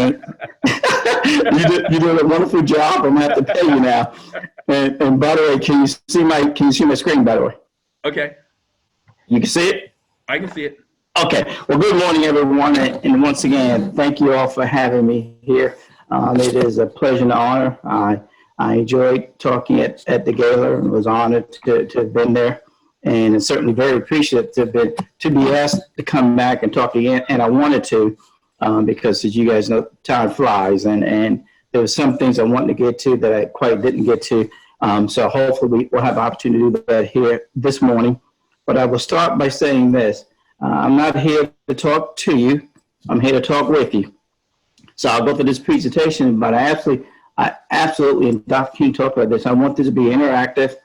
and you did a wonderful job. I'm gonna have to pay you now. And by the way, can you see my screen? By the way, Okay, you can see it. I can see it. Okay. Well, good morning, everyone, and once again, thank you all for having me here. It is a pleasure and honor. I enjoyed talking at the gala and was honored to have been there, and certainly very appreciative to be asked to come back and talk again. And I wanted to, because as you guys know, time flies, and there were some things I wanted to get to that I quite didn't get to. So hopefully we'll have the opportunity to do that here this morning. But I will start by saying this. I'm not here to talk to you. I'm here to talk with you. So I'll go through this presentation, but I absolutely, and Dr. King talked about this, I want this to be interactive,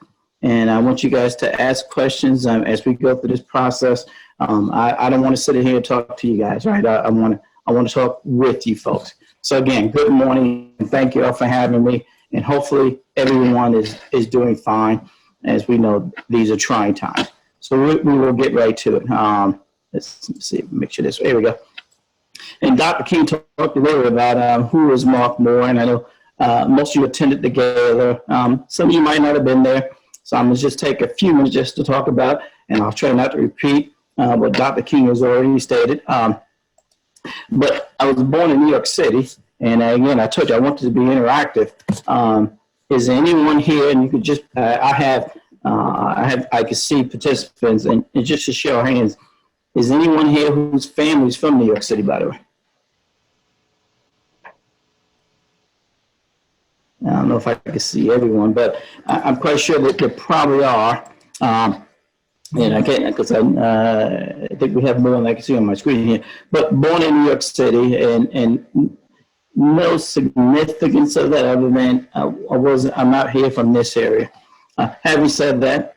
and I want you guys to ask questions as we go through this process. I don't want to sit here and talk to you guys, right? I want to talk with you folks. So again, good morning, and thank you all for having me, and hopefully everyone is doing fine. As we know, these are trying times. So we will get right to it. Let's see, make sure this, here we go. And Dr. King talked a little bit about who is Mark Moore, and I know most of you attended the gala. Some of you might not have been there, so I'm going to just take a few minutes just to talk about, and I'll try not to repeat what Dr. King has already stated. But I was born in New York City, and again, I told you I wanted to be interactive. Is there anyone here, and you could just, I could see participants, and just to show hands, is anyone here whose family is from New York City, by the way? I don't know if I can see everyone, but I'm quite sure that there probably are. And I can't, because I think we have more than I can see on my screen here. But born in New York City, and no significance of that other than I'm out here from this area. Having said that,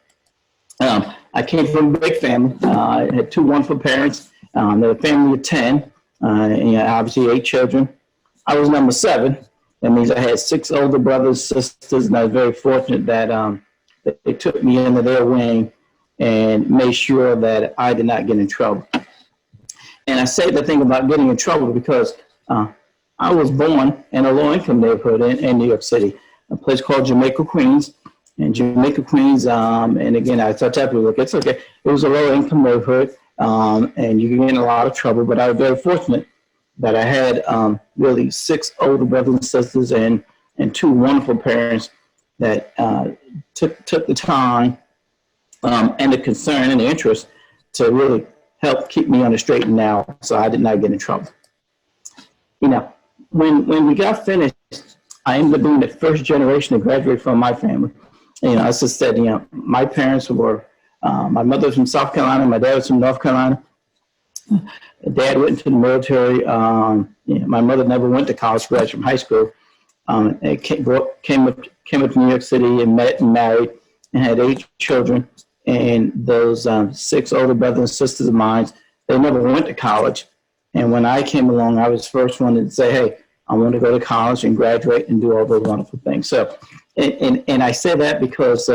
I came from a big family. I had two wonderful parents. They were a family of 10, and obviously 8 children. I was number 7. That means I had 6 older brothers, sisters, and I was very fortunate that they took me under their wing and made sure that I did not get in trouble. And I say the thing about getting in trouble because I was born in a low-income neighborhood in New York City, a place called Jamaica, Queens. And Jamaica, Queens, and again, I tell people, look, it's okay. It was a low-income neighborhood, and you can get in a lot of trouble, but I was very fortunate that I had really 6 older brothers and sisters and 2 wonderful parents that took the time and the concern and the interest to really help keep me on the straight and narrow, so I did not get in trouble. You know, when we got finished, I ended up being the first generation to graduate from my family. You know, as I said, you know, my parents were, my mother was from South Carolina, my dad was from North Carolina. Dad went into the military. You know, my mother never went to college, graduated from high school. And came up to New York City and met and married and had 8 children. And those 6 older brothers and sisters of mine, they never went to college. And when I came along, I was the first one to say, hey, I want to go to college and graduate and do all those wonderful things. So, and I say that because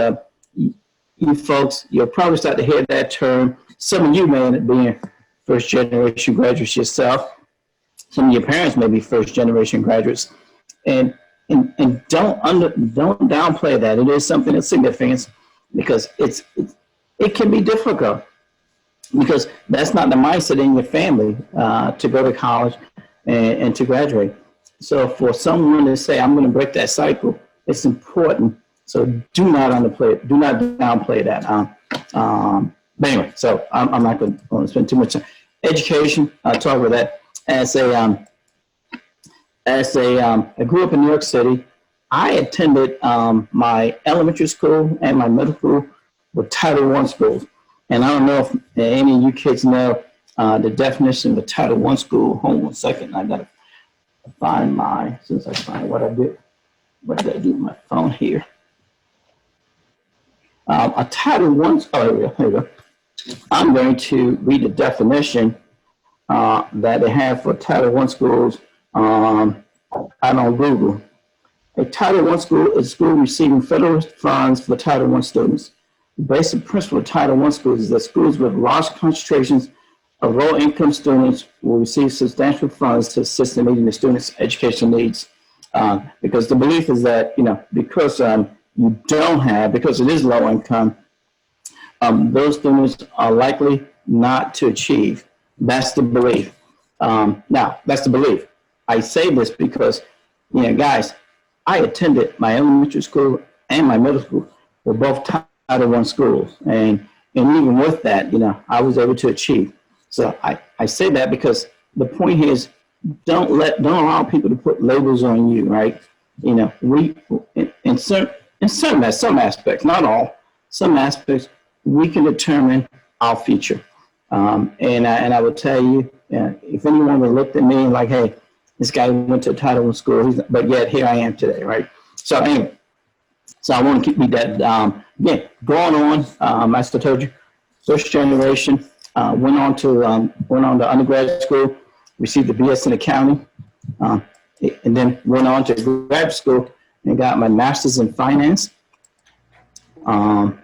you folks, you'll probably start to hear that term. Some of you may end up being first generation graduates yourself. Some of your parents may be first generation graduates. And don't downplay that. It is something that's significant because it can be difficult because that's not the mindset in your family to go to college and to graduate. So for someone to say, I'm going to break that cycle, it's important. So do not underplay it. Do not downplay that. But anyway, so I'm not going to spend too much time. Education, I'll talk about that. I grew up in New York City. I attended my elementary school and my middle school were Title I schools. And I don't know if any of you kids know the definition of a Title I school. Hold on 1 second. I got to find mine since I find what I did. What did I do with my phone here? A Title I, here we go. I'm going to read the definition that they have for Title I schools on Google. A Title I school is a school receiving federal funds for Title I students. The basic principle of Title I schools is that schools with large concentrations of low-income students will receive substantial funds to assist in meeting the students' educational needs. Because the belief is that, because you don't have, because it is low income, those students are likely not to achieve. That's the belief. Now, that's the belief. I say this because, guys, I attended my elementary school and my middle school were both Title I schools. And even with that, I was able to achieve. So I say that because the point here is don't allow people to put labels on you, right? We, in some aspects, not all, some aspects, we can determine our future. And I will tell you, if anyone would looked at me like, hey, this guy went to Title I school, but yet here I am today, right? So anyway, so I want to keep that, again, going on, as I told you, first generation, went on to undergraduate school, received a BS in accounting, and then went on to grad school and got my master's in finance. Let me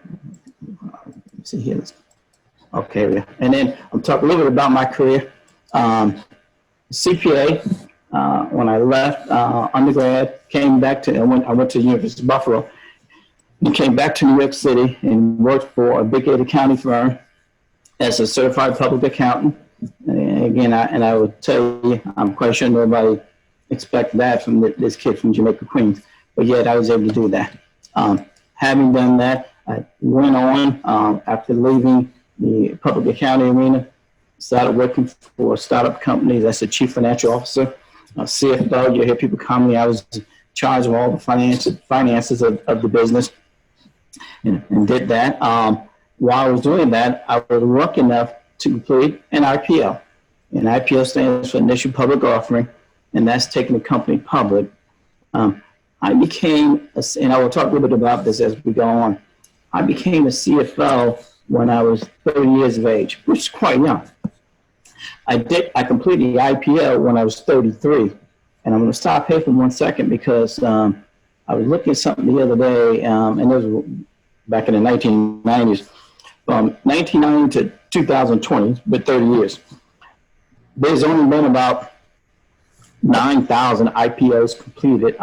see here. Okay, and then I'll talk a little bit about my career. CPA, when I left undergrad, came back to, I went to the University of Buffalo, and came back to New York City and worked for a big 8 accounting firm as a certified public accountant. And again, I would tell you, I'm quite sure nobody expected that from this kid from Jamaica, Queens, but yet I was able to do that. Having done that, I went on after leaving the public accounting arena, started working for startup companies as a chief financial officer, CFO. You hear people calling me. I was in charge of all the finances of the business, and did that. While I was doing that, I was lucky enough to complete an IPO. An IPO stands for Initial Public Offering, and that's taking the company public. I became, and I will talk a little bit about this as we go on, I became a CFO when I was 30 years of age, which is quite young. I completed the IPO when I was 33, and I'm going to stop here for 1 second because I was looking at something the other day, and it was back in the 1990s. From 1990 to 2020, but 30 years. There's only been about 9,000 IPOs completed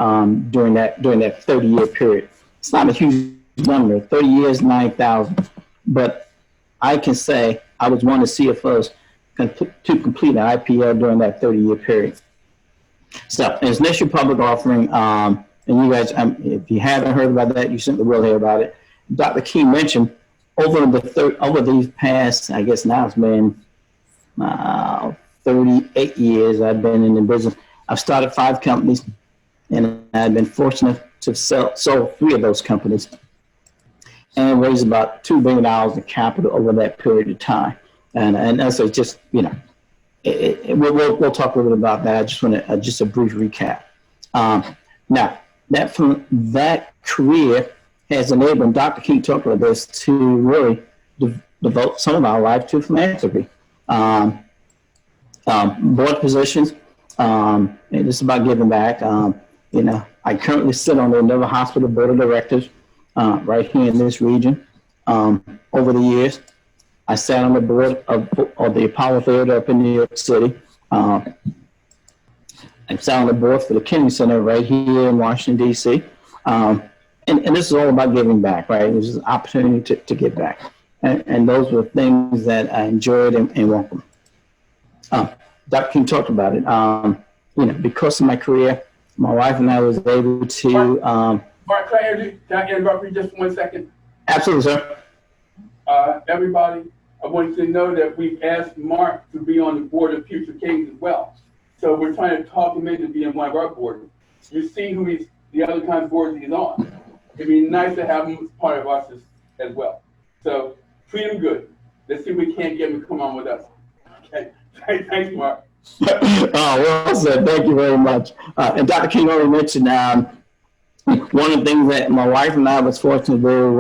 during that 30-year period. It's not a huge number, 30 years, 9,000. But I can say I was one of the CFOs to complete an IPO during that 30-year period. So it's Initial Public Offering, and you guys, if you haven't heard about that, you simply will hear about it. Dr. Key mentioned over these past, I guess now it's been 38 years I've been in the business. I've started 5 companies, and I've been fortunate to sold 3 of those companies and raised about $2 billion in capital over that period of time. And that's just, we'll talk a little bit about that. I just want to, just a brief recap. Now, that career has enabled, and Dr. King talked about this, to really devote some of our life to philanthropy. Board positions, and this is about giving back. I currently sit on the Nova Hospital Board of Directors right here in this region. Over the years, I sat on the board of the Apollo Theater up in New York City. I sat on the board for the Kennedy Center right here in Washington, D.C. And this is all about giving back, right? This is an opportunity to give back. And those were things that I enjoyed and welcomed. Dr. King talked about it. Because of my career, my wife and I was able to... Mark, can I interrupt you just 1 second? Absolutely, sir. Everybody, I want you to know that we've asked Mark to be on the board of Future Kings as well. So we're trying to talk him into being one of our boards. You see who the other kind of boards he's on. It'd be nice to have him as part of us as well. So treat him good. Let's see if we can't get him to come on with us. Okay. Thanks, Mark. Well said. Thank you very much. And Dr. King already mentioned one of the things that my wife and I was fortunate to do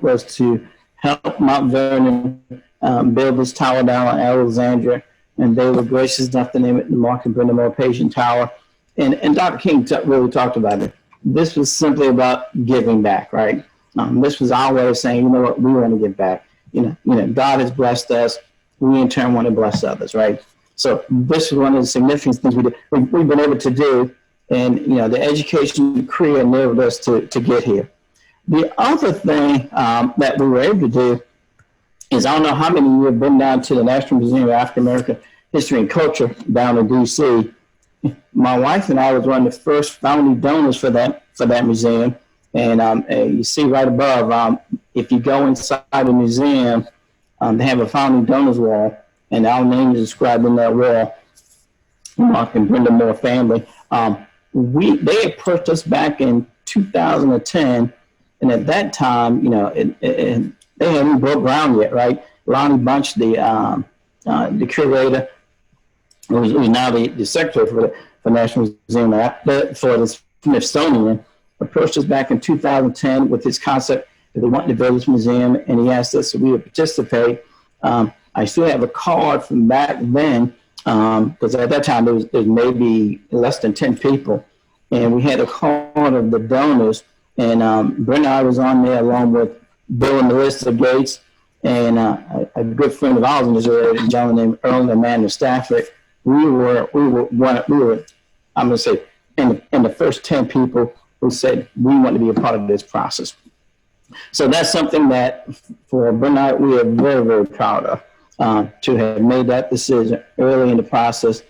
was to help Mount Vernon build this tower down in Alexandria, and they were gracious enough to name it the Mark and Brenda Moore Patient Tower. And Dr. King really talked about it. This was simply about giving back, right? This was our way of saying, you know what, we want to give back. God has blessed us. we in turn want to bless others, right? So this is one of the significant things we've been able to do, and the education career enabled us to get here. The other thing that we were able to do is, I don't know how many of you have been down to the National Museum of African American History and Culture down in D.C. My wife and I was one of the first founding donors for that museum. And you see right above, if you go inside the museum, they have a founding donors wall, and our name is inscribed in that wall. Mark and Brenda Moore family. They approached us back in 2010, and at that time, they hadn't broke ground yet, right? Lonnie Bunch, the curator, who's now the secretary for the National Museum for the Smithsonian, approached us back in 2010 with this concept that they wanted to build this museum, and he asked us if we would participate. I still have a card from back then, because at that time there was maybe less than 10 people, and we had a card of the donors, and Brent and I was on there along with Bill and Melissa Gates, and a good friend of ours in this area, a gentleman named Earl and Amanda Stafford. We were I'm going to say in the first 10 people who said we want to be a part of this process. So that's something that for Brent and I, we are very, very proud of, to have made that decision early in the process.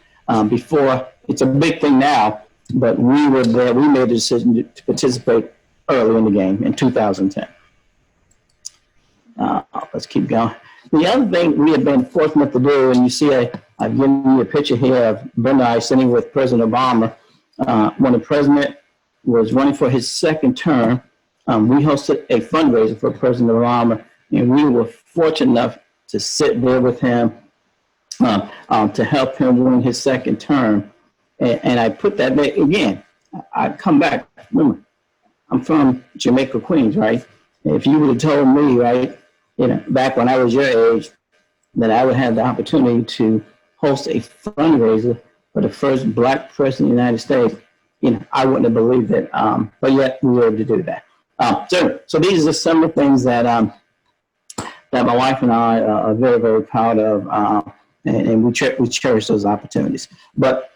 Before, it's a big thing now, but we were there. We made the decision to participate early in the game in 2010. Let's keep going. The other thing we have been fortunate to do, and you see I've given you a picture here of Brent and I sitting with President Obama. When the president was running for his second term, we hosted a fundraiser for President Obama, and we were fortunate enough to sit there with him to help him win his second term. And I put that back again. I come back. Remember, I'm from Jamaica, Queens, right? If you would have told me, right, back when I was your age, that I would have the opportunity to host a fundraiser for the first Black president of the United States, I wouldn't have believed it. But yet we were able to do that. So these are some of the things that that my wife and I are very, very proud of, and we cherish those opportunities. But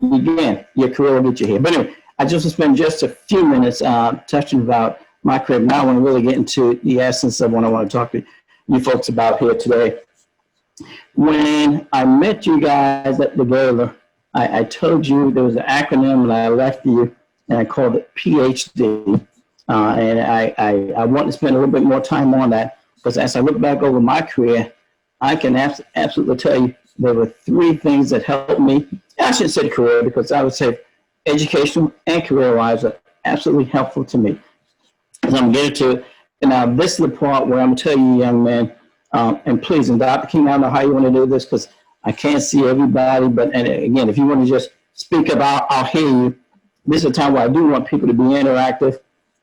again, your career will get you here. But anyway, I just want to spend just a few minutes touching about my career. Now I want to really get into the essence of what I want to talk to you folks about here today. When I met you guys at the gala, I told you there was an acronym, and I left you, and I called it PhD. And I want to spend a little bit more time on that, because as I look back over my career, I can absolutely tell you there were three things that helped me. I shouldn't say career, because I would say educational and career-wise are absolutely helpful to me. So I'm getting to it. And now this is the part where I'm going to tell you, young man, and please, and Dr. King, I don't know how you want to do this, because I can't see everybody. But and again, if you want to just speak about, I'll hear you. This is a time where I do want people to be interactive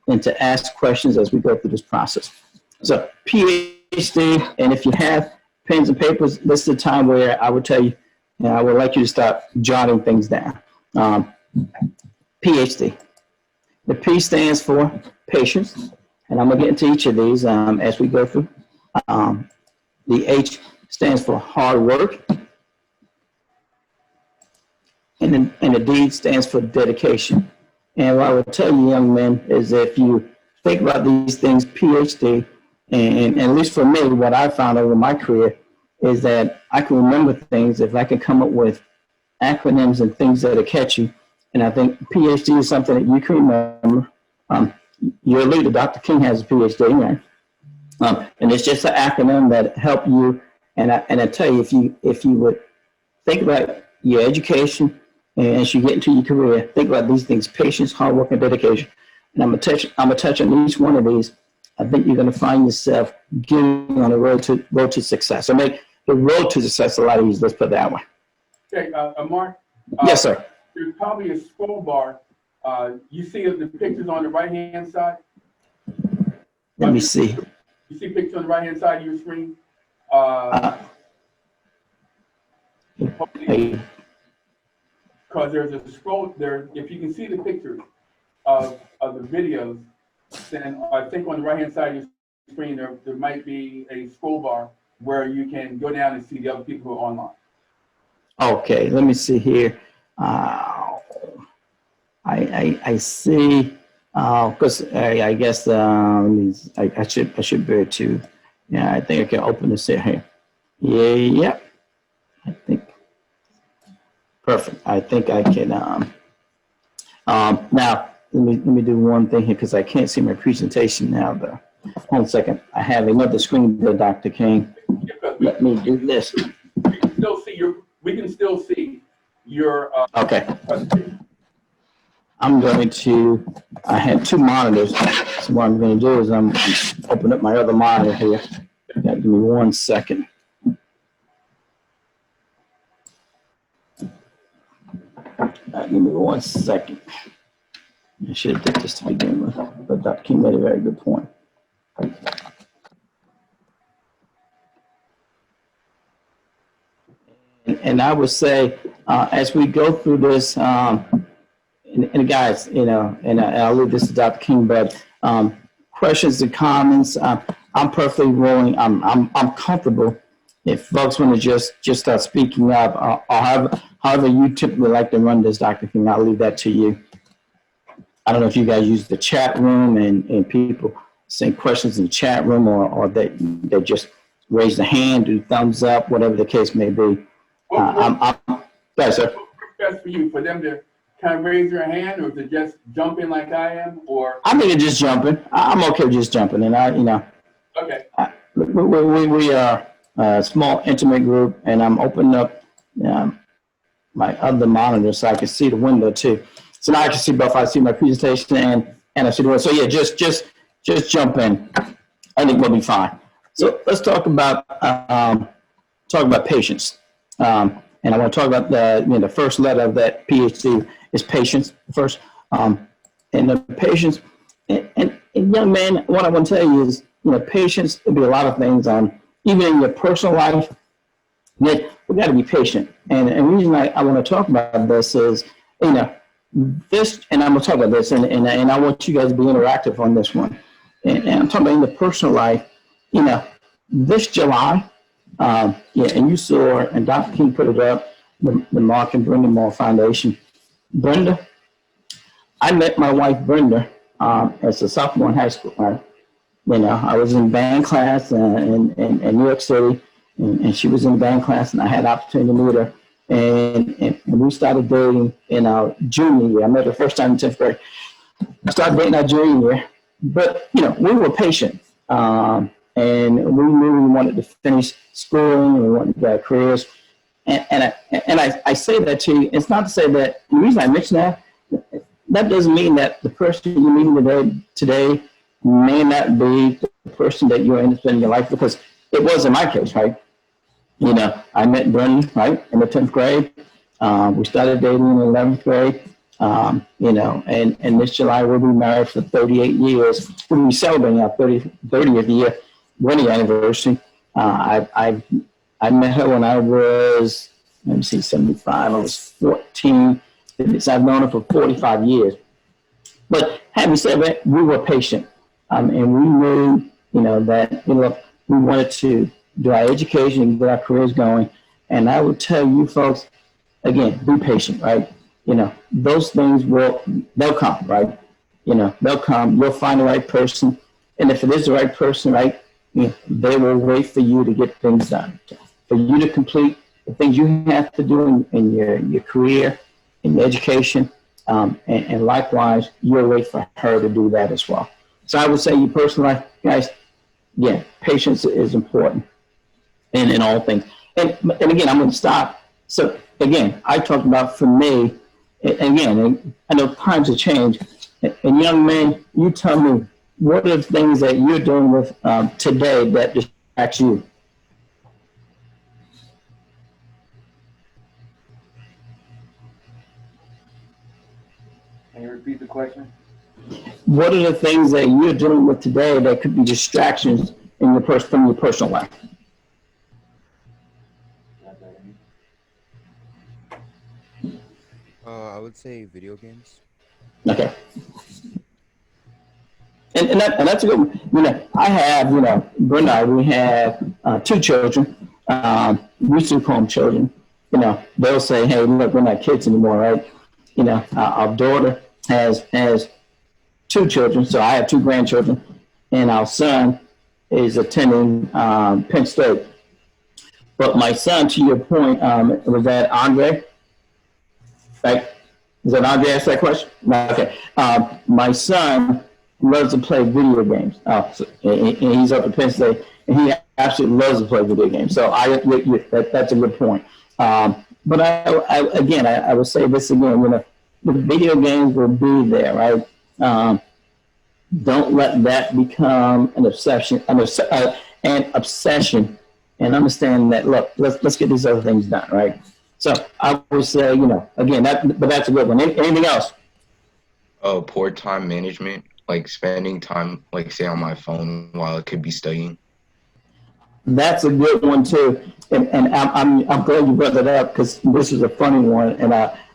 and to ask questions as we go through this process. So PhD, and if you have pens and papers, this is the time where I would tell you, I would like you to start jotting things down. PhD. The P stands for patience, and I'm going to get into each of these as we go through. The H stands for hard work, and the D stands for dedication. And what I would tell you, young men, is if you think about these things, PhD, and at least for me, what I found over my career is that I can remember things if I can come up with acronyms and things that are catchy. And I think PhD is something that you can remember. Your leader, Dr. King, has a PhD, right? And it's just an acronym that help you. And I tell you, if you would think about your education and as you get into your career, think about these things: patience, hard work, and dedication. And I'm gonna touch on each one of these. I think you're gonna find yourself getting on the road to success. So make the road to success a lot easier. Let's put it that way. Okay, Mark. Yes, sir. There's probably a scroll bar. You see the pictures on the right-hand side? Let me see. You see pictures on the right-hand side of your screen? Because there's a scroll there. If you can see the pictures of the videos, then I think on the right-hand side of your screen there might be a scroll bar where you can go down and see the other people who are online. Okay, let me see here. I see, because I guess I should be able to. Yeah, I think I can open this here. Yeah, yep. I think perfect. I think I can. Now let me do one thing here because I can't see my presentation now. Though, hold on a second. I have another screen there, Dr. King. Let me do this. We can still see your Okay. presentation. I'm going to, I have two monitors. So what I'm going to do is I'm open up my other monitor here. Give me 1 second. Give me 1 second. I should have did this to begin with, but Dr. King made a very good point. And I would say, as we go through this, and guys, you know, and I'll leave this to Dr. King, but questions and comments, I'm perfectly willing. I'm comfortable if folks want to just start speaking up, or however you typically like to run this, Dr. King. I'll leave that to you. I don't know if you guys use the chat room and people send questions in the chat room, or they just raise the hand, do thumbs up, whatever the case may be. Yes, sir. What's best for you, for them to kind of raise their hand, or to just jump in like I am, or? I think it's just jumping. I'm okay with just jumping, and Okay. We are a small, intimate group, and I'm opening up my other monitor so I can see the window too. So now I can see both. I see my presentation and I see the window. So yeah, just jump in. I think we'll be fine. So let's talk about patience. And I want to talk about the first letter of that PhD is patience first. And the patience, and young man, what I want to tell you is, patience will be a lot of things. Even in your personal life, we got to be patient. And the reason I want to talk about this is, this, and I'm going to talk about this, and I want you guys to be interactive on this one. And I'm talking about in the personal life, this July, and you saw, and Dr. King put it up, the Mark and Brenda Moore Foundation. Brenda, I met my wife Brenda as a sophomore in high school. I was in band class in New York City, and she was in band class, and I had the opportunity to meet her. And we started dating in our junior year. I met her first time in 10th grade. I started dating our junior year, but we were patient, and we knew we wanted to finish schooling, we wanted to get our careers, and I say that to you. It's not to say that the reason I mention that doesn't mean that the person you're meeting today may not be the person that you're interested in your life, because it was in my case, right? I met Brendan, right, in the 10th grade. We started dating in the 11th grade. And this July we'll be married for 38 years. We'll be celebrating our 30th year wedding anniversary. I met her when I was, 75. I was 14. I've known her for 45 years. But having said that, we were patient. And we knew, that, we wanted to do our education and get our careers going. And I would tell you folks, again, be patient, right? Those things they'll come, right? They'll come, you'll find the right person. And if it is the right person, right, they will wait for you to get things done, for you to complete the things you have to do in your career, in your education, and likewise, you'll wait for her to do that as well. So I would say you personally, guys, yeah, patience is important in all things. And again, I'm going to stop. So again, I talked about for me, and again, I know times have changed. And young man, you tell me, what are the things that you're doing with today that distracts you? Can you repeat the question? What are the things that you're dealing with today that could be distractions in from your personal life? I would say video games. Okay. And that's a good one. I have, Brenda, we have two children. We used to call them children. You know, they'll say, "Hey, look, we're not kids anymore, right?" You know, our daughter has two children, so I have two grandchildren, and our son is attending Penn State. But my son, to your point, was that Andre? Right? Is that Andre asked that question? No, okay. My son loves to play video games. And he's up at Penn State, and he absolutely loves to play video games. So that's a good point. But I will say this again, you know, the video games will be there, right? Don't let that become an obsession, and understand that, look, let's get these other things done, right? So I would say, you know, again, but that's a good one. Anything else? Poor time management, like spending time, like say on my phone while I could be studying. That's a good one too, and I'm glad you brought that up because this is a funny one, and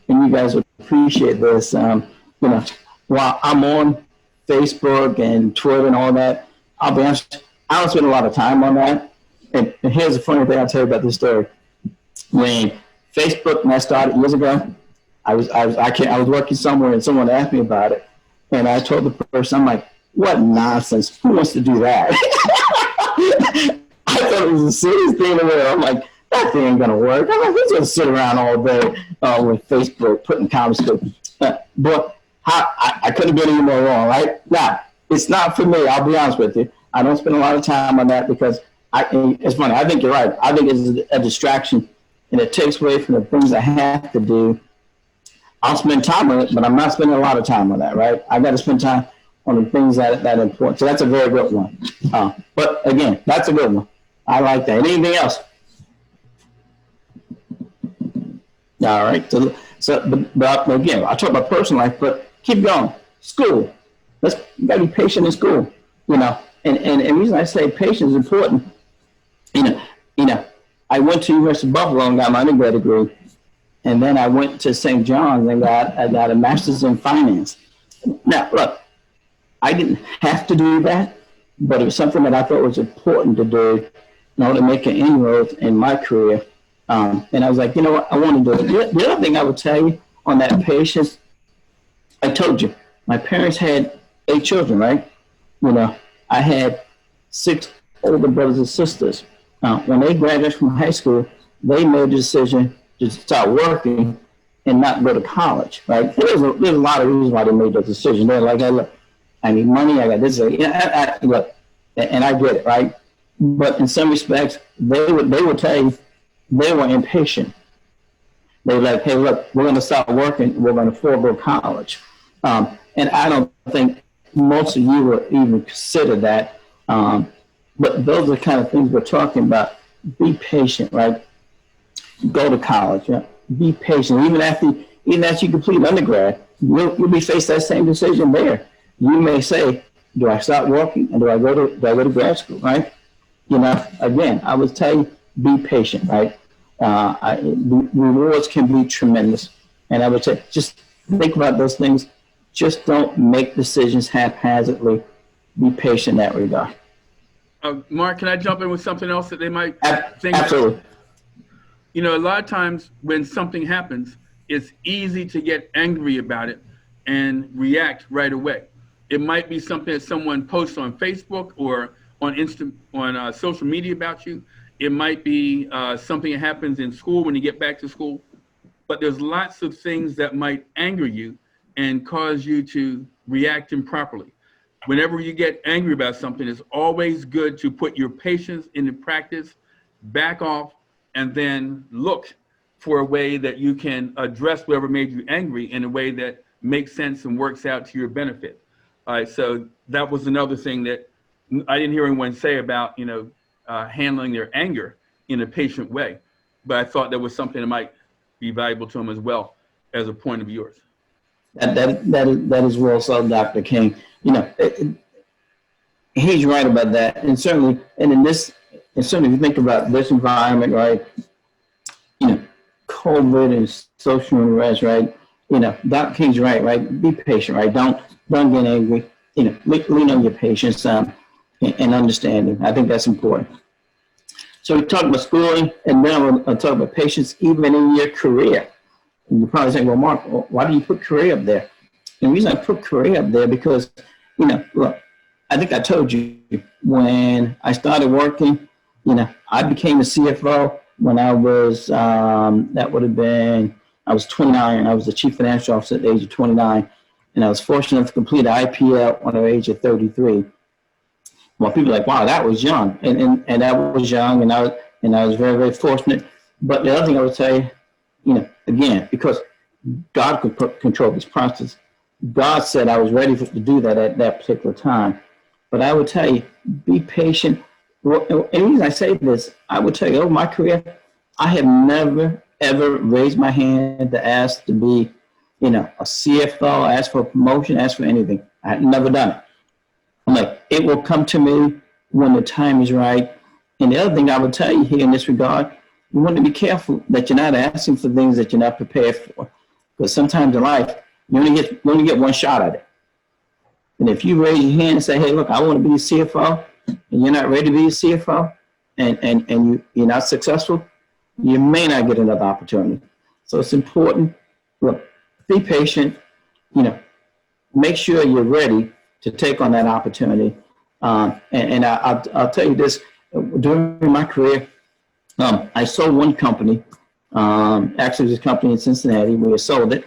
you guys would appreciate this. You know, while I'm on Facebook and Twitter and all that, I'll be honest, I don't spend a lot of time on that. And here's the funny thing I'll tell you about this story. When Facebook, when I started years ago, I was working somewhere and someone asked me about it, and I told the person, I'm like, what nonsense? Who wants to do that? I thought it was the silliest thing in the world. I'm like, that thing ain't gonna work. I'm like, who's gonna sit around all day with Facebook putting comments? But I couldn't have been any more wrong, right? Now, it's not for me. I'll be honest with you. I don't spend a lot of time on that because it's funny. I think you're right. I think it's a distraction, and it takes away from the things I have to do. I'll spend time on it, but I'm not spending a lot of time on that, right? I got to spend time on the things that are important. So that's a very good one. But again, that's a good one. I like that. Anything else? All right. But again, I talk about personal life, but keep going. School. You got to be patient in school, you know. And the reason I say patience is important, you know, I went to University of Buffalo and got my undergrad degree, and then I went to St. John's and I got a master's in finance. Now, look, I didn't have to do that, but it was something that I thought was important to do in order to make an inroad in my career. And I was like, you know what, I want to do it. The other thing I would tell you on that patience, I told you, my parents had 8 children, right? You know, I had 6 older brothers and sisters. When they graduated from high school, they made the decision to start working and not go to college, right? There's a lot of reasons why they made that decision. They're like, hey, look, I need money, I got this, look, and I get it, right? But in some respects, they would tell you they were impatient. They were like, hey, look, we're going to start working, we're going to forego college. And I don't think most of you would even consider that. But those are the kind of things we're talking about. Be patient, right? Go to college. Yeah? Be patient. Even after you complete undergrad, you'll be faced that same decision there. You may say, do I start working and do I go to grad school, right? You know, again, I would tell you, be patient, right? Rewards can be tremendous. And I would say, just think about those things. Just don't make decisions haphazardly. Be patient in that regard. Mark, can I jump in with something else that they might think? Absolutely. You know, a lot of times when something happens, it's easy to get angry about it and react right away. It might be something that someone posts on Facebook or on social media about you. It might be something that happens in school when you get back to school. But there's lots of things that might anger you and cause you to react improperly. Whenever you get angry about something, it's always good to put your patience into practice, back off, and then look for a way that you can address whatever made you angry in a way that makes sense and works out to your benefit. All right, so that was another thing that I didn't hear anyone say about, you know, handling their anger in a patient way, but I thought that was something that might be valuable to them as well as a point of yours. That is well said, Dr. King. You know, he's right about that, and certainly if you think about this environment, right? You know, COVID and social unrest, right? You know, Dr. King's right? Be patient, right? Don't get angry. You know, lean on your patience and understanding. I think that's important. So we talked about schooling, and then I'm going to talk about patience even in your career. And you probably say, well, Mark, why do you put career up there? And the reason I put career up there because, look, I think I told you when I started working, I became a CFO when I was, that would have been, I was 29. I was the chief financial officer at the age of 29. And I was fortunate enough to complete an IPL at the age of 33. Well, people are like, wow, that was young. And that was young, and I was very, very fortunate. But the other thing I would say, again, because God could control this process, God said I was ready to do that at that particular time. But I would tell you, be patient. And the reason I say this, I would tell you, over my career, I have never, ever raised my hand to ask to be, a CFO, ask for a promotion, ask for anything. I had never done it. I'm like, it will come to me when the time is right. And the other thing I would tell you here in this regard, you want to be careful that you're not asking for things that you're not prepared for. Because sometimes in life, you only get one shot at it. And if you raise your hand and say, hey, look, I want to be a CFO, and you're not ready to be a CFO, and you're not successful, you may not get another opportunity. So it's important, look, be patient, make sure you're ready to take on that opportunity. And I'll tell you this, during my career, I sold one company, actually this company in Cincinnati, we sold it.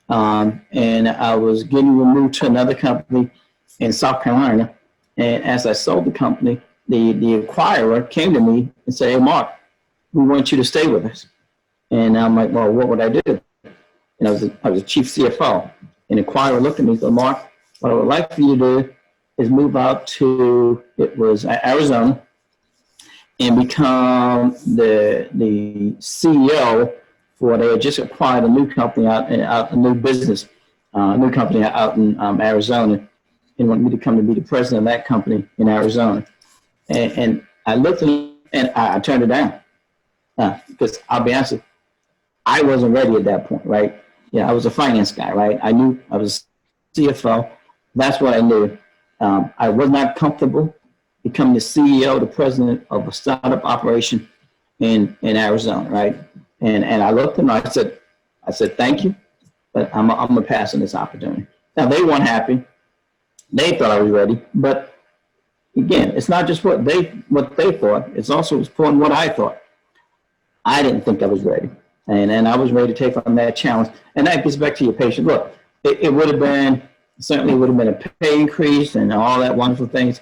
And I was getting removed to another company in South Carolina. And as I sold the company, the acquirer came to me and said, hey, Mark, we want you to stay with us. And I'm like, well, what would I do? And I was a chief CFO. And the acquirer looked at me and said, Mark, what I would like for you to do is move out to, it was Arizona, and become the CEO for, they had just acquired a new company a new business, a new company out in Arizona, and wanted me to come to be the president of that company in Arizona. And I looked at him and I turned it down because I'll be honest with you, I wasn't ready at that point, right? I was a finance guy, right? I knew I was CFO. That's what I knew. I was not comfortable becoming the CEO, the president of a startup operation in Arizona, right? And I looked at him, I said, thank you, but I'm gonna pass on this opportunity. Now they weren't happy. They thought I was ready, but again, it's not just what they thought, it's also important what I thought. I didn't think I was ready. And I was ready to take on that challenge. And that gets back to your patience. Look, it would have been, certainly would have been a pay increase and all that wonderful things.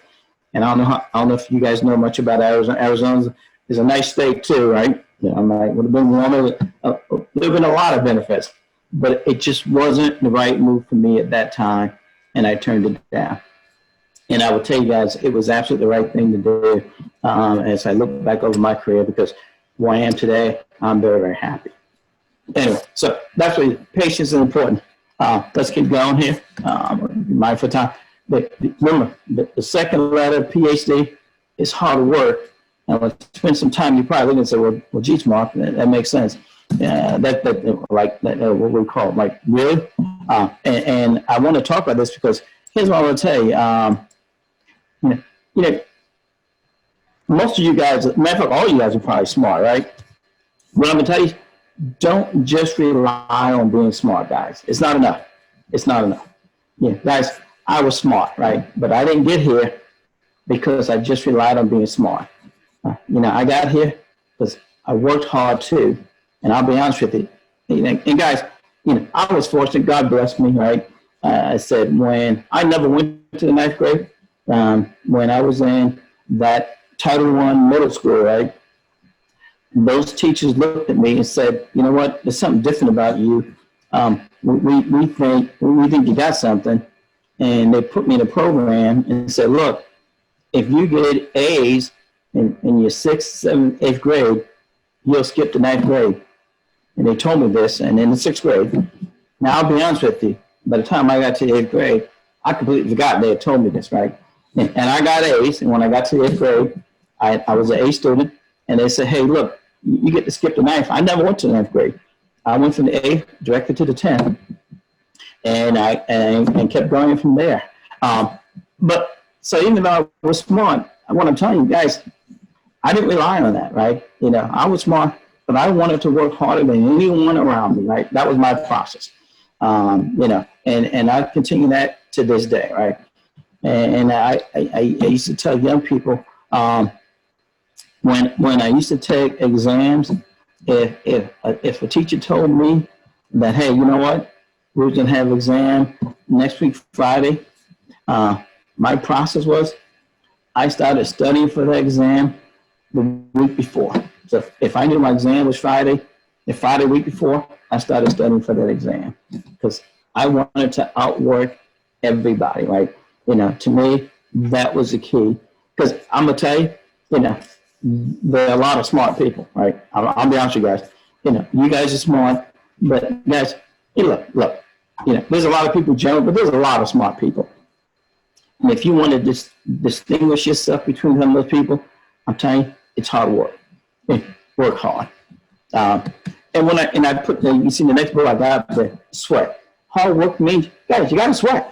And I don't know if you guys know much about Arizona. Arizona is a nice state too, right? I'm like, would have been warmer. There have been a lot of benefits, but it just wasn't the right move for me at that time. And I turned it down. And I will tell you guys, it was absolutely the right thing to do as I look back over my career, because where I am today, I'm very, very happy. Anyway, so that's why patience is important. Let's keep going here. Be mindful of time. But remember, the second letter, PhD, is hard work. And when you spend some time, you probably look and say, well, geez, Mark, that makes sense. What we call it, like, really? And I want to talk about this because here's what I want to tell you. Most of you guys, matter of fact, all you guys are probably smart, right? What I'm going to tell you, don't just rely on being smart, guys. It's not enough. It's not enough. Guys, I was smart, right? But I didn't get here because I just relied on being smart. I got here because I worked hard too. And I'll be honest with you. And guys, I was fortunate. God blessed me, right? I said when I never went to the ninth grade, when I was in that Title I middle school, right? Those teachers looked at me and said, you know what? There's something different about you. We think you got something. And they put me in a program and said, look, if you get A's in your 6th, 7th, 8th grade, you'll skip the 9th grade. And they told me this, and in the 6th grade. Now, I'll be honest with you. By the time I got to the 8th grade, I completely forgot they had told me this, right? And I got A's, and when I got to the 8th grade, I was an A student, and they said, hey, look, you get to skip the 9th. I never went to the 9th grade. I went from the 8th directly to the 10th, and kept going from there. But so even though I was smart, what I'm telling you guys, I didn't rely on that, right? You know, I was smart, but I wanted to work harder than anyone around me, right? That was my process, you know, and I continue that to this day, right? And I used to tell young people, when I used to take exams, if a teacher told me that, hey, you know what, we're going to have an exam next week, Friday, my process was I started studying for the exam the week before. So if I knew my exam was Friday, the Friday week before, I started studying for that exam because I wanted to outwork everybody, right? You know, to me, that was the key. Because I'm going to tell you, you know, there are a lot of smart people, right? I'll be honest with you guys. You know, you guys are smart, but guys, hey, look, you know, there's a lot of people general, but there's a lot of smart people. And if you want to distinguish yourself between some of those people, I'm telling you, it's hard work. Work hard. And when I put you see the next book I got, the sweat. Hard work means, guys, you got to sweat.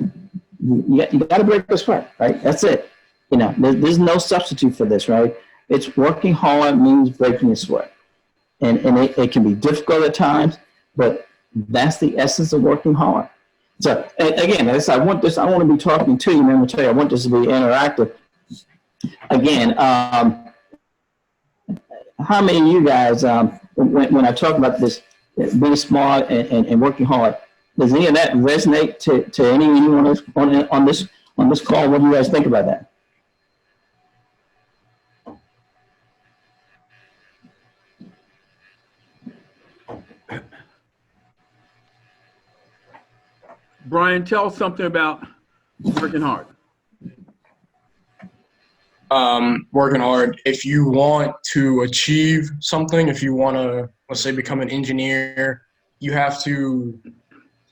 You got to break the sweat, right? That's it. You know, there's no substitute for this, right? It's working hard means breaking the sweat. And it can be difficult at times, but that's the essence of working hard. So again, I want to be talking to you, man. I'm tell you, I want this to be interactive. Again, how many of you guys, when I talk about this, being smart and working hard, does any of that resonate to anyone else on this call? What do you guys think about that? Brian, tell us something about working hard. Working hard. If you want to achieve something, if you want to, let's say, become an engineer, you have to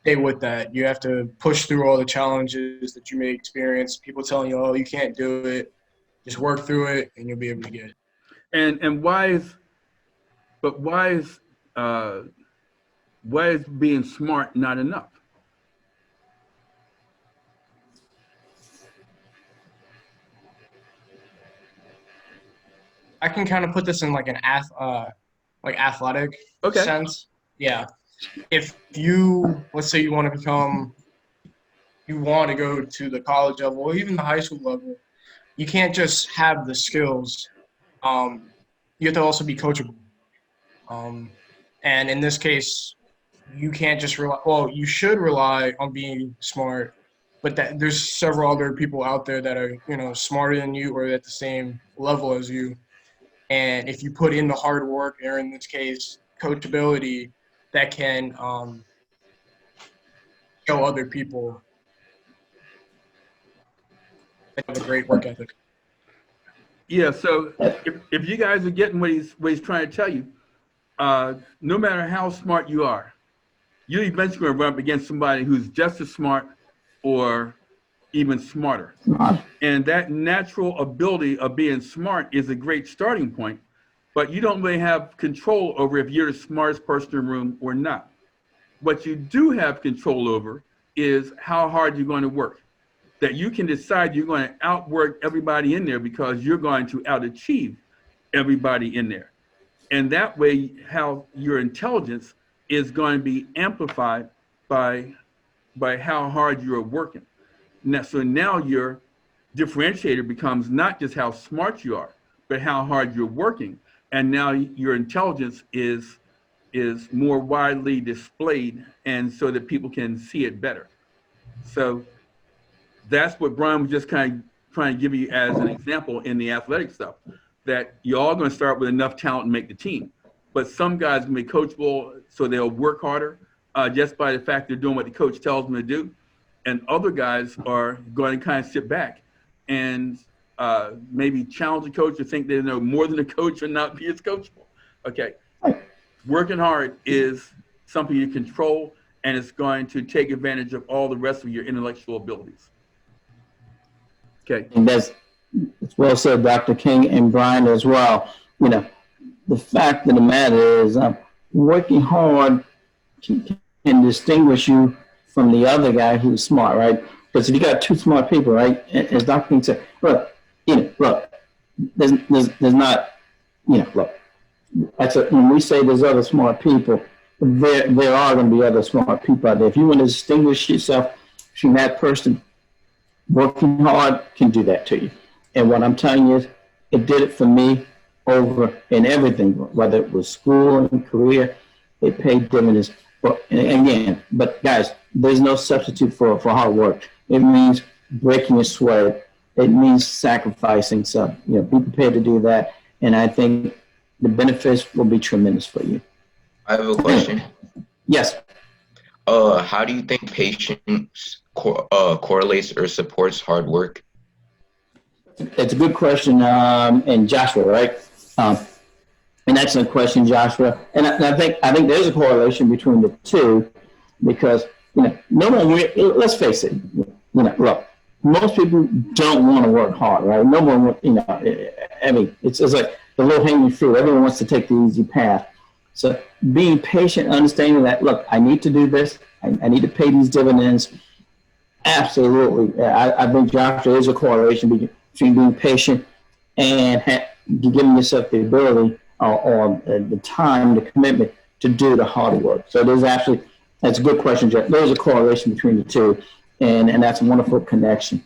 stay with that. You have to push through all the challenges that you may experience. People telling you, oh, you can't do it. Just work through it and you'll be able to get it. And why is being smart not enough? I can kind of put this in like an athletic sense. Yeah. If you, let's say you want to go to the college level or even the high school level, you can't just have the skills. You have to also be coachable. And in this case, you can't just rely, well, you should rely on being smart, but there's several other people out there that are, you know, smarter than you or at the same level as you. And if you put in the hard work, or in this case, coachability, that can show other people that have a great work ethic. Yeah, so if you guys are getting what he's trying to tell you, no matter how smart you are, you're eventually going to run up against somebody who's just as smart or even smarter. And that natural ability of being smart is a great starting point, but you don't really have control over if you're the smartest person in the room or not. What you do have control over is how hard you're going to work. That you can decide you're going to outwork everybody in there because you're going to outachieve everybody in there. And that way, how your intelligence is going to be amplified by how hard you're working. So now your differentiator becomes not just how smart you are, but how hard you're working. And now your intelligence is more widely displayed, and so that people can see it better. So that's what Brian was just kind of trying to give you as an example in the athletic stuff, that you're all going to start with enough talent and make the team. But some guys can be coachable, so they'll work harder just by the fact they're doing what the coach tells them to do. And other guys are going to kind of sit back and maybe challenge the coach or think they know more than the coach or not be as coachable. Okay. Working hard is something you control, and it's going to take advantage of all the rest of your intellectual abilities. Okay. And that's well said, Dr. King and Brian as well. You know, the fact of the matter is working hard can distinguish you from the other guy who's smart, right? Because if you got two smart people, right, as Dr. King said, look, there's not look, when we say there's other smart people, there are going to be other smart people out there. If you want to distinguish yourself between that person, working hard can do that to you. And what I'm telling you is, it did it for me over in everything, whether it was school and career, it paid dividends. But guys, there's no substitute for hard work. It means breaking your sweat. It means sacrificing. So, be prepared to do that. And I think the benefits will be tremendous for you. I have a question. Yes. How do you think patience correlates or supports hard work? It's a good question, and Joshua, right? An excellent question, Joshua. And I think there's a correlation between the two, because no one. Let's face it. Look, most people don't want to work hard, right? No one, I mean, it's like the low-hanging fruit. Everyone wants to take the easy path. So being patient, understanding that, look, I need to do this. I need to pay these dividends. Absolutely. I think, Joshua, there's a correlation between being patient and giving yourself the ability or the time, the commitment to do the hard work. So that's a good question, Jeff. There's a correlation between the two, and that's a wonderful connection.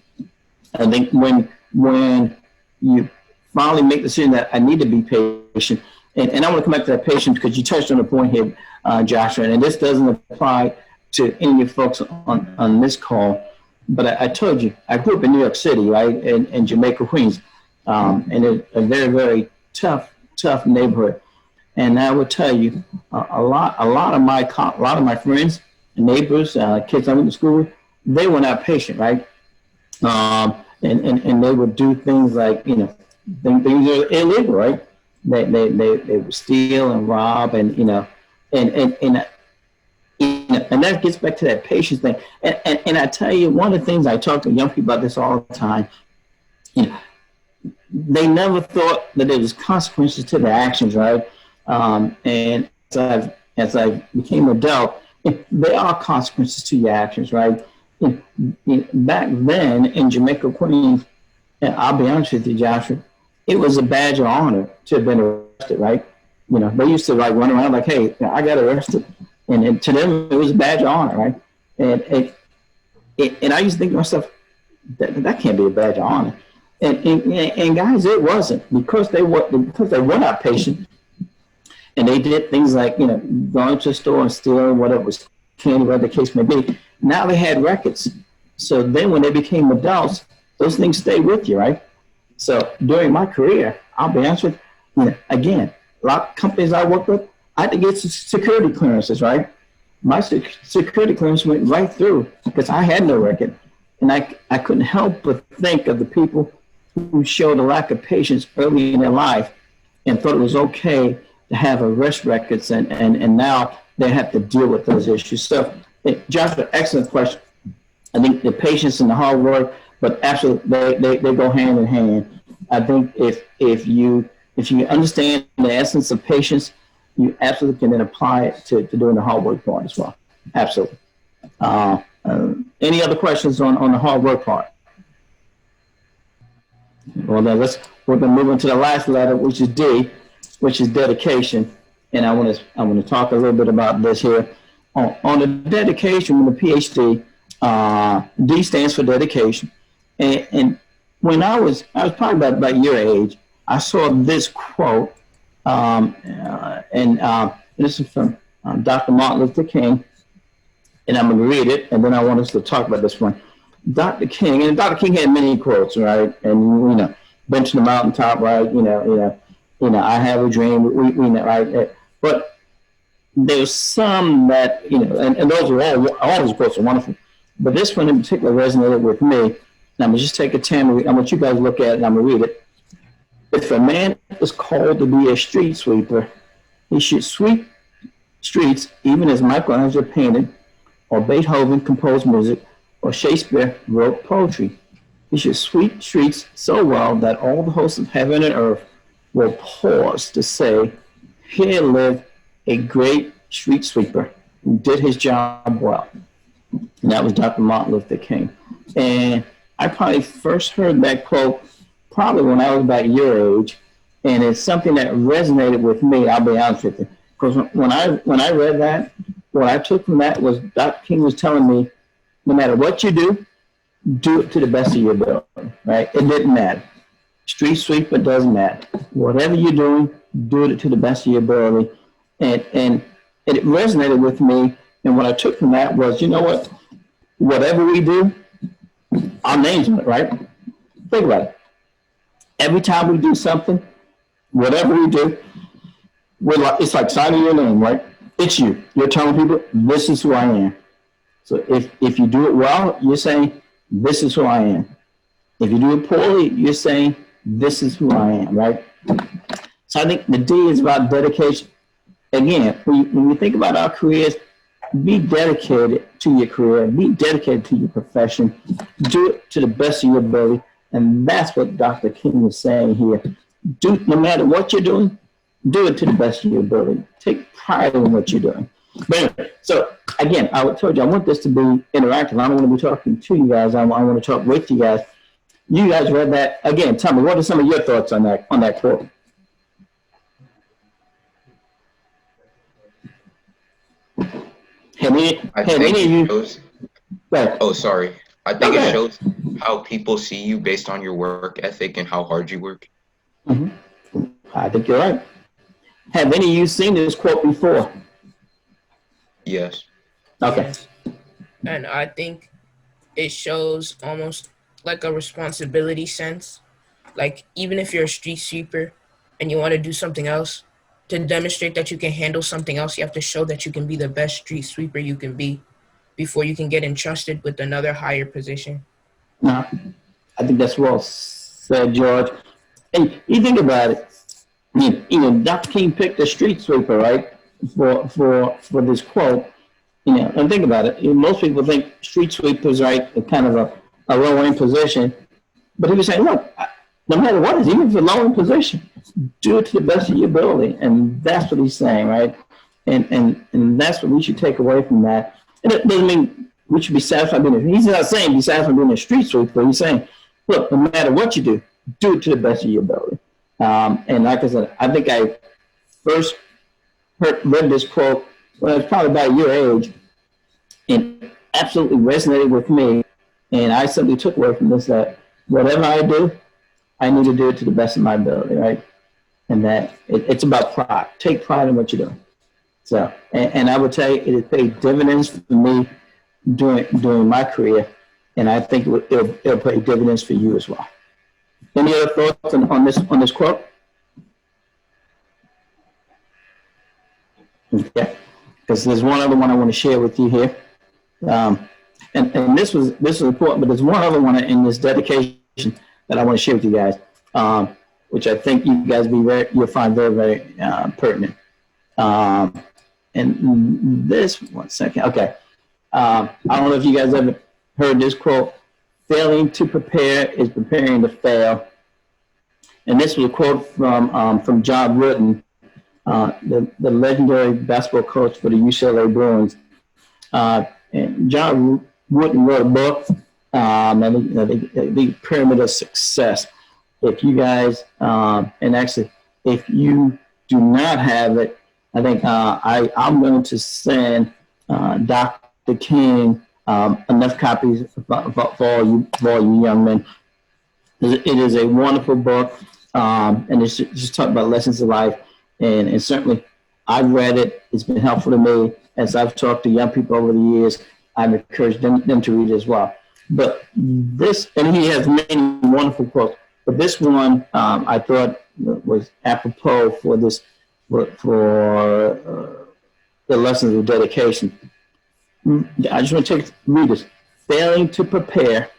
I think when you finally make the decision that I need to be patient, and I want to come back to that patience because you touched on a point here, Joshua, and this doesn't apply to any of you folks on this call, but I told you, I grew up in New York City, right, in Jamaica, Queens, and it's a very, very tough neighborhood. And I would tell you, a lot of my friends, neighbors, kids I went to school with, they were not patient, right? And they would do things like, things are illegal, right? They would steal and rob, and that gets back to that patience thing. And I tell you, one of the things I talk to young people about this all the time, they never thought that there was consequences to their actions, right? And as I became an adult, there are consequences to your actions, right? Back then in Jamaica, Queens, and I'll be honest with you, Joshua, it was a badge of honor to have been arrested, right? They used to run around like, hey, I got arrested. And to them, it was a badge of honor, right? And I used to think to myself, that can't be a badge of honor. And guys, it wasn't, because they were not patient, and they did things like going to a store and stealing whatever was candy, whatever the case may be. Now they had records, so then when they became adults, those things stayed with you, right? So during my career, I'll be honest with you, again, a lot of companies I work with, I had to get security clearances, right? My security clearance went right through because I had no record, and I couldn't help but think of the people who showed a lack of patience early in their life and thought it was okay to have arrest records, and now they have to deal with those issues. So, Joshua, excellent question. I think the patience and the hard work, but absolutely they go hand in hand. I think if you understand the essence of patience, you absolutely can then apply it to doing the hard work part as well. Absolutely. Any other questions on the hard work part? Well, then we're going to move into the last letter, which is D, which is dedication. And I want to talk a little bit about this here. On the dedication with the PhD, D stands for dedication. And when I was probably about your age, I saw this quote, and this is from Dr. Martin Luther King, and I'm going to read it, and then I want us to talk about this one. Dr. King had many quotes, right? And bench to the mountaintop, right? I have a dream, right? But there's some that and those are all his quotes are wonderful, but this one in particular resonated with me. And I'm gonna just take a time. I want you guys to look at it, and I'm gonna read it. If a man is called to be a street sweeper, he should sweep streets even as Michelangelo painted, or Beethoven composed music, or Shakespeare wrote poetry. He should sweep streets so well that all the hosts of heaven and earth will pause to say, here lived a great street sweeper who did his job well. And that was Dr. Martin Luther King. And I probably first heard that quote probably when I was about your age. And it's something that resonated with me, I'll be honest with you. Because when I read that, what I took from that was Dr. King was telling me, no matter what you do it to the best of your ability, right? It didn't matter. Street sweeper doesn't matter. Whatever you're doing, do it to the best of your ability. And it resonated with me. And what I took from that was, you know what? Whatever we do, our name's on it, right? Think about it. Every time we do something, whatever we do, it's like signing your name, right? It's you. You're telling people, this is who I am. So if you do it well, you're saying, this is who I am. If you do it poorly, you're saying, this is who I am, right? So I think the D is about dedication. Again, when you think about our careers, be dedicated to your career, be dedicated to your profession, do it to the best of your ability. And that's what Dr. King is saying here. No matter what you're doing, do it to the best of your ability. Take pride in what you're doing. But anyway, so again, I told you, I want this to be interactive. I don't want to be talking to you guys. I want to talk with you guys. You guys read that. Again, tell me, what are some of your thoughts on that quote? Have any of you? Oh, sorry. I think it shows how people see you based on your work ethic and how hard you work. Mm-hmm. I think you're right. Have any of you seen this quote before? Yes. Okay. And I think it shows almost like a responsibility sense. Like, even if you're a street sweeper and you want to do something else, to demonstrate that you can handle something else, you have to show that you can be the best street sweeper you can be before you can get entrusted with another higher position. No, I think that's well said, George. And you think about it, you know, Dr. King picked a street sweeper, right, for this quote. You know, and think about it. Most people think street sweepers, right, are kind of a low-end position. But he was saying, look, no matter what it is, even if it's a low-end position, do it to the best of your ability. And that's what he's saying, right? And that's what we should take away from that. And it doesn't mean we should be satisfied being he's not saying be satisfied being a street sweeper. He's saying, look, no matter what you do it to the best of your ability. And like I said, I think I first read this quote when I was probably about your age, and absolutely resonated with me. And I simply took away from this that whatever I do, I need to do it to the best of my ability, right? And that it's about pride. Take pride in what you're doing. So, and I would tell you, it has paid dividends for me during my career, and I think it'll pay dividends for you as well. Any other thoughts on this quote? Okay, because there's one other one I want to share with you here, and this was important, but there's one other one in this dedication that I want to share with you guys, which I think you guys you'll find very, very pertinent. And this, one second, okay. I don't know if you guys ever heard this quote, failing to prepare is preparing to fail. And this was a quote from John Wooden, the legendary basketball coach for the UCLA Bruins. And John Wooden wrote a book, the Pyramid of Success. If you guys, and actually, if you do not have it, I think I'm going to send Dr. King enough copies for all you young men. It is a wonderful book, and it's just talking about lessons of life. And certainly, I've read it. It's been helpful to me as I've talked to young people over the years. I've encouraged them to read it as well. But this, and he has many wonderful quotes. But this one I thought was apropos for this, for the lessons of dedication. I just want to read this. Failing to prepare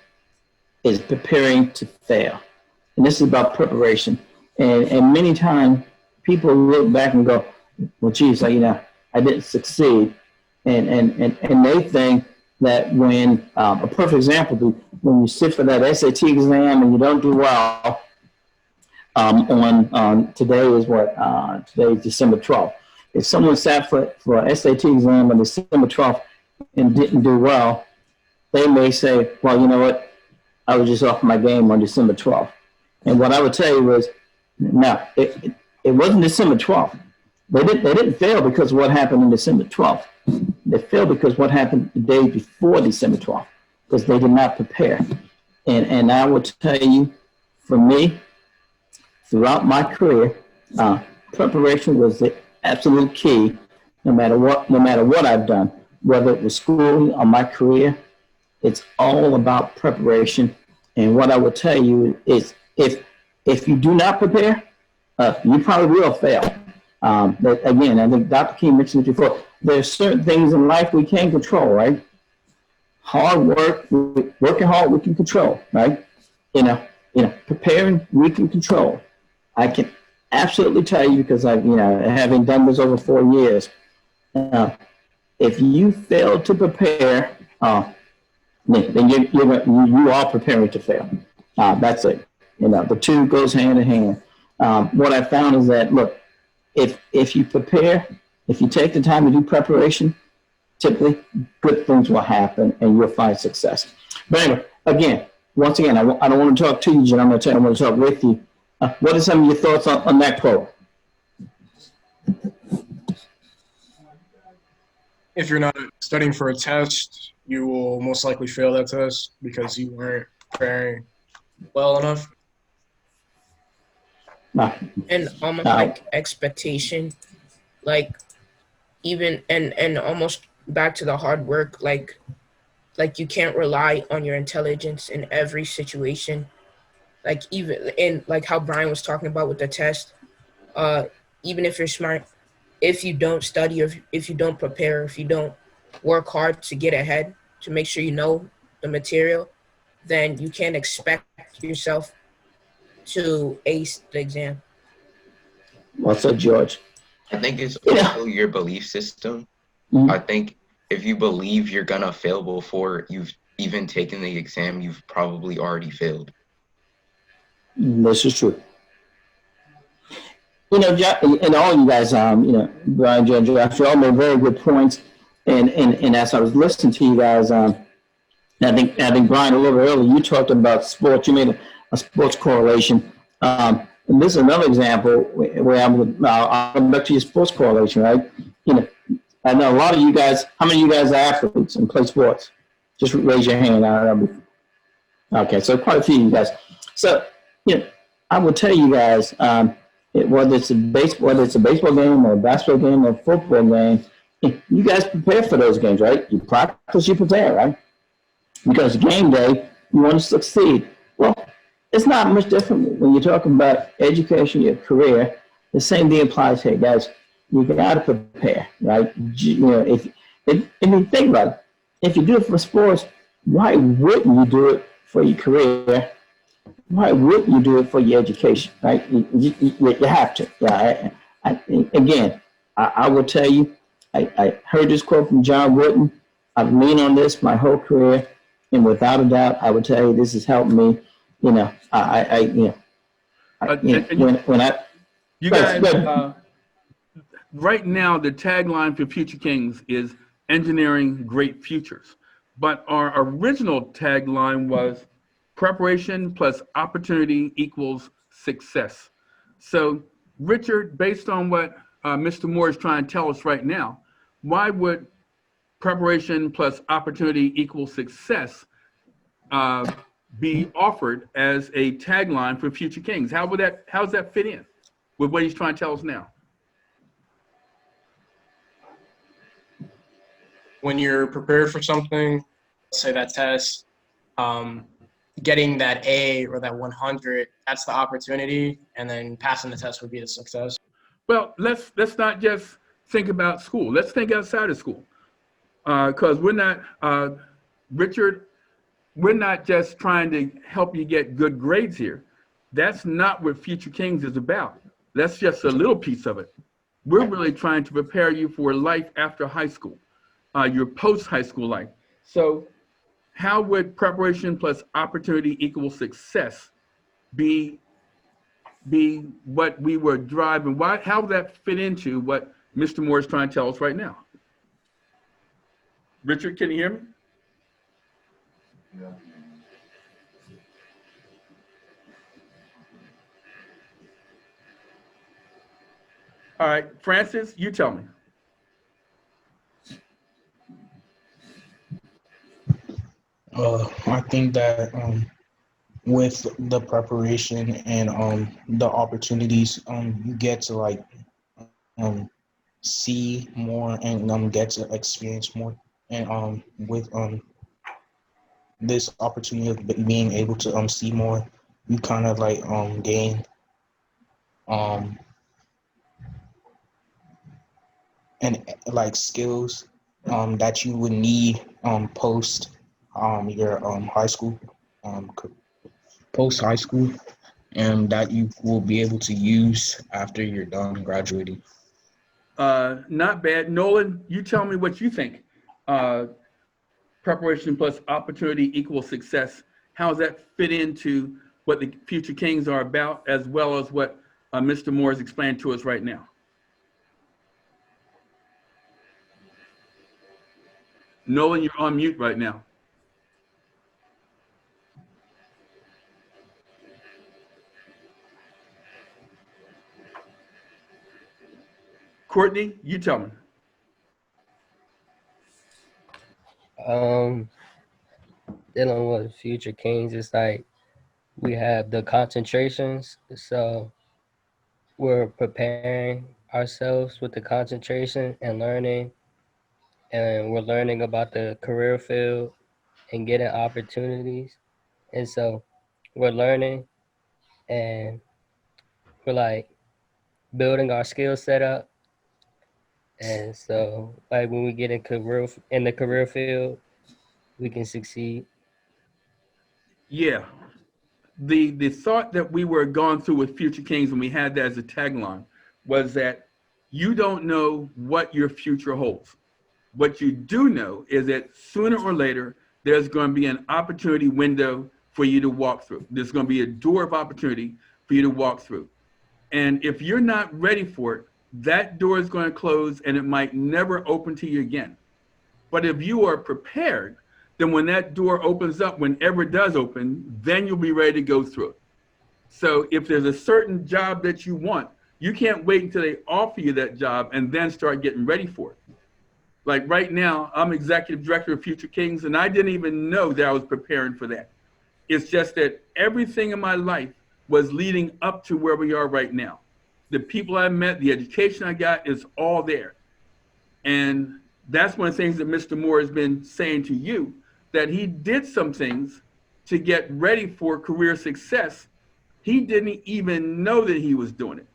is preparing to fail. And this is about preparation. And many times people look back and go, well, geez, I didn't succeed. And they think that when, a perfect example, when you sit for that SAT exam and you don't do well, today is today is December 12th. If someone sat for an SAT exam on December 12th and didn't do well, they may say, well, you know what, I was just off my game on December 12th. And what I would tell you is, Now, it wasn't December 12th. They didn't fail because of what happened on December 12th. They failed because what happened the day before December 12th, because they did not prepare. And I will tell you, for me, throughout my career, preparation was the absolute key. No matter what I've done, whether it was schooling or my career, it's all about preparation. And what I will tell you is, if you do not prepare, you probably will fail. But again, I think Dr. King mentioned it before. There's certain things in life we can't control, right? Hard work, working hard, we can control, right? Preparing, we can control. I can absolutely tell you, because having done this over 4 years, if you fail to prepare, then you are preparing to fail. That's it. The two goes hand in hand. What I found is that, look, if you prepare, if you take the time to do preparation, typically good things will happen and you'll find success. But anyway, once again, I don't want to talk to you, Jen. I want to talk with you. What are some of your thoughts on that quote? If you're not studying for a test, you will most likely fail that test because you weren't preparing well enough. And almost like expectation, like even and almost back to the hard work, like you can't rely on your intelligence in every situation. Like even in like how Brian was talking about with the test, even if you're smart, if you don't study or if you don't prepare, if you don't work hard to get ahead, to make sure you know the material, then you can't expect yourself to ace the exam. What's up, George? I think it's also your belief system. Mhm. I think if you believe you're gonna fail before you've even taken the exam, you've probably already failed. This is true. And all you guys, Brian, Joe, Josh, you all made very good points. And as I was listening to you guys, I think Brian, a little earlier, you talked about sports. You made a sports correlation. And this is another example where I'll come back to your sports correlation, right? I know a lot of you guys. How many of you guys are athletes and play sports? Just raise your hand. Okay, so quite a few of you guys. So, I will tell you guys, whether it's a baseball game or a basketball game or a football game, you guys prepare for those games, right? You practice, you prepare, right? Because game day, you want to succeed. Well, it's not much different when you're talking about education, your career. The same thing applies here, guys. You got to prepare, right? If you think about it, if you do it for sports, why wouldn't you do it for your career? Why wouldn't you do it for your education, right? You have to. Yeah. Again, I will tell you, I heard this quote from John Wooden. I've leaned on this my whole career, and without a doubt, I would tell you this has helped me. When I You guys, right now, the tagline for Future Kings is engineering great futures. But our original tagline was preparation plus opportunity equals success. So, Richard, based on what Mr. Moore is trying to tell us right now, why would preparation plus opportunity equals success be offered as a tagline for Future Kings? How does that fit in with what he's trying to tell us now? When you're prepared for something, say that test, getting that A or that 100, that's the opportunity, and then passing the test would be the success. Well, let's not just think about school. Let's think outside of school, because we're not, Richard. We're not just trying to help you get good grades here. That's not what Future Kings is about. That's just a little piece of it. We're really trying to prepare you for life after high school, your post-high school life. So how would preparation plus opportunity equal success be what we were driving? How would that fit into what Mr. Moore is trying to tell us right now? Richard, can you hear me? All right, Francis, you tell me. I think that with the preparation and the opportunities, you get to like um see more and get to experience more. And with this opportunity of being able to see more, you kind of like gain um and like skills that you would need post your high school post high school, and that you will be able to use after you're done graduating. Not bad. Nolan, you tell me what you think. Uh, Preparation plus opportunity equals success. How does that fit into what the Future Kings are about, as well as what Mr. Moore has explained to us right now? Nolan, you're on mute right now. Courtney, you tell me. Um, Dealing with Future Kings, it's like we have the concentrations, so we're preparing ourselves with the concentration and we're learning about the career field and getting opportunities. And so we're learning and we're like building our skill set up. And so like when we get in the career field, we can succeed. Yeah. The thought that we were going through with Future Kings when we had that as a tagline was that you don't know what your future holds. What you do know is that sooner or later, there's going to be an opportunity window for you to walk through. There's going to be a door of opportunity for you to walk through. And if you're not ready for it, that door is going to close and it might never open to you again. But if you are prepared, then when that door opens up, whenever it does open, then you'll be ready to go through it. So if there's a certain job that you want, you can't wait until they offer you that job and then start getting ready for it. Like right now, I'm executive director of Future Kings, and I didn't even know that I was preparing for that. It's just that everything in my life was leading up to where we are right now. The people I met, the education I got is all there. And that's one of the things that Mr. Moore has been saying to you, that he did some things to get ready for career success. He didn't even know that he was doing it.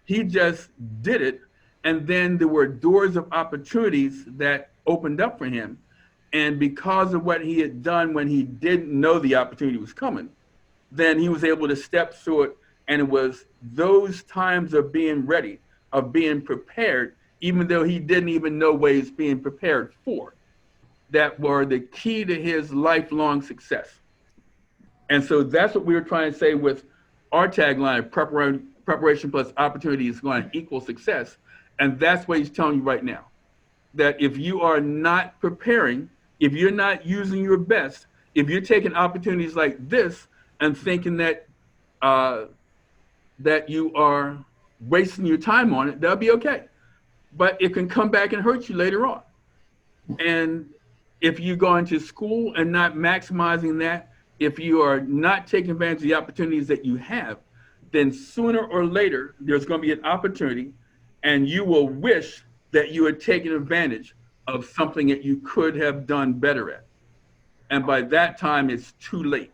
He just did it. And then there were doors of opportunities that opened up for him. And because of what he had done when he didn't know the opportunity was coming, then he was able to step through it. And it was those times of being ready, of being prepared, even though he didn't even know what he was being prepared for, that were the key to his lifelong success. And so that's what we were trying to say with our tagline, preparation plus opportunity is going to equal success. And that's what he's telling you right now, that if you are not preparing, if you're not using your best, if you're taking opportunities like this and thinking that that you are wasting your time on it, that'll be okay. But it can come back and hurt you later on. And if you go into school and not maximizing that, if you are not taking advantage of the opportunities that you have, then sooner or later, there's going to be an opportunity and you will wish that you had taken advantage of something that you could have done better at. And by that time, it's too late.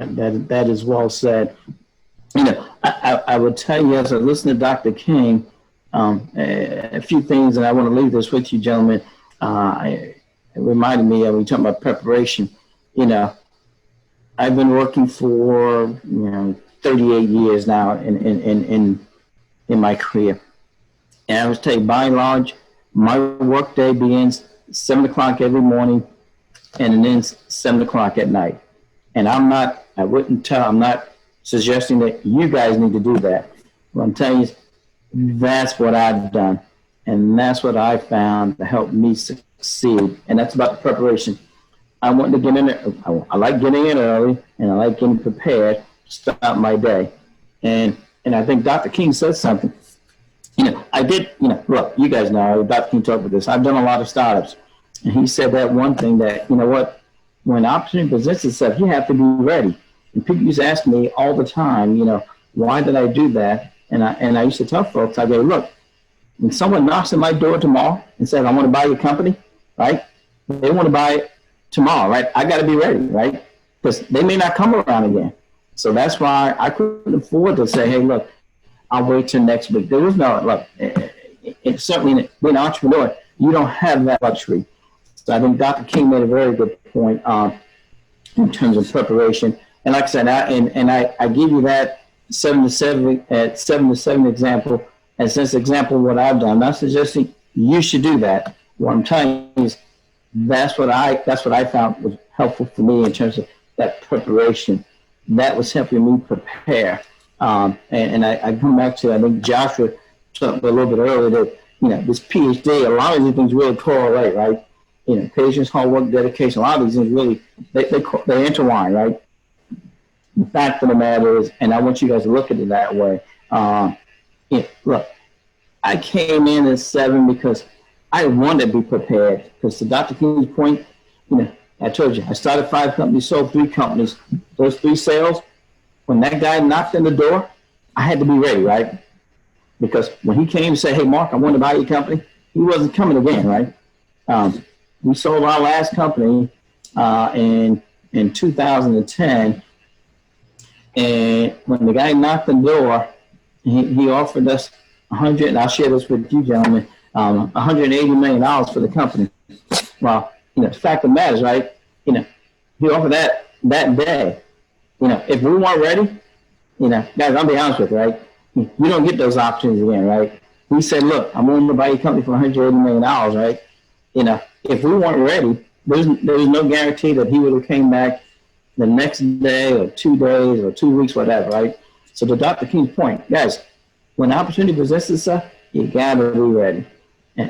And that is well said. You know, I would tell you as I listen to Dr. King, a few things, and I want to leave this with you, gentlemen. It reminded me of, we talking about preparation. You know, I've been working for 38 years now in my career, and I was telling you, by and large, my work day begins 7 o'clock every morning, and it ends 7 o'clock at night. And I'm not suggesting that you guys need to do that. What I'm telling you is that's what I've done. And that's what I found to help me succeed. And that's about the preparation. I want to get in there. I like getting in early, and I like getting prepared to start my day. And and I think Dr. King said something. I did, look, you guys know, Dr. King talked about this. I've done a lot of startups. And he said that one thing that, when opportunity presents itself, you have to be ready. And people used to ask me all the time, why did I do that? And I used to tell folks, I go, look, when someone knocks on my door tomorrow and says, I want to buy your company, right? They want to buy it tomorrow, right? I got to be ready, right? Because they may not come around again. So that's why I couldn't afford to say, hey, look, I'll wait till next week. There was no, look, certainly being an entrepreneur, you don't have that luxury. So I think Dr. King made a very good point in terms of preparation. And like I said, I give you that 7 to 7 example as this example of what I've done. I'm not suggesting you should do that. What I'm telling you is that's what I found was helpful for me in terms of that preparation. That was helping me prepare. And I come back to, I think Joshua talked a little bit earlier that, this PhD, a lot of these things really correlate, right? Patience, hard work, dedication, a lot of these things really, they intertwine, right? The fact of the matter is, and I want you guys to look at it that way. Look, I came in at 7 because I wanted to be prepared. Because to Dr. King's point, I told you, I started 5 companies, sold 3 companies. Those 3 sales, when that guy knocked on the door, I had to be ready, right? Because when he came and said, hey, Mark, I want to buy your company, he wasn't coming again, right? We sold our last company in 2010. And when the guy knocked on the door, he offered us and I'll share this with you, gentlemen, $180 million for the company. Well, the fact of the matter is, right, he offered that day. If we weren't ready, guys, I'll be honest with you, right? We don't get those opportunities again, right? We said, look, I'm willing to buy your company for $180 million, right? If we weren't ready, there's no guarantee that he would have came back the next day or 2 days or 2 weeks, whatever, right? So to Dr. King's point, guys, when opportunity presents itself, you gotta be ready.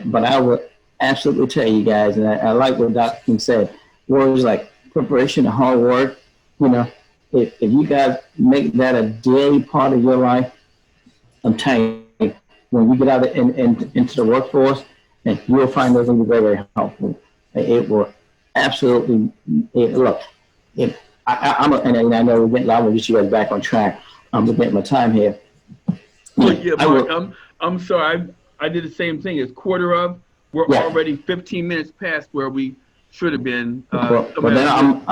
But I would absolutely tell you guys, and I like what Dr. King said, words like preparation and hard work, if you guys make that a daily part of your life, I'm telling you, when you get out into the workforce, and you'll find those things very, very helpful. It will absolutely, look, and I know we're getting, I will get you guys back on track. I'm looking at my time here. Well, yeah, Mark, I'm sorry. I did the same thing. It's quarter of. We're already 15 minutes past where we should have been. Well, then I'm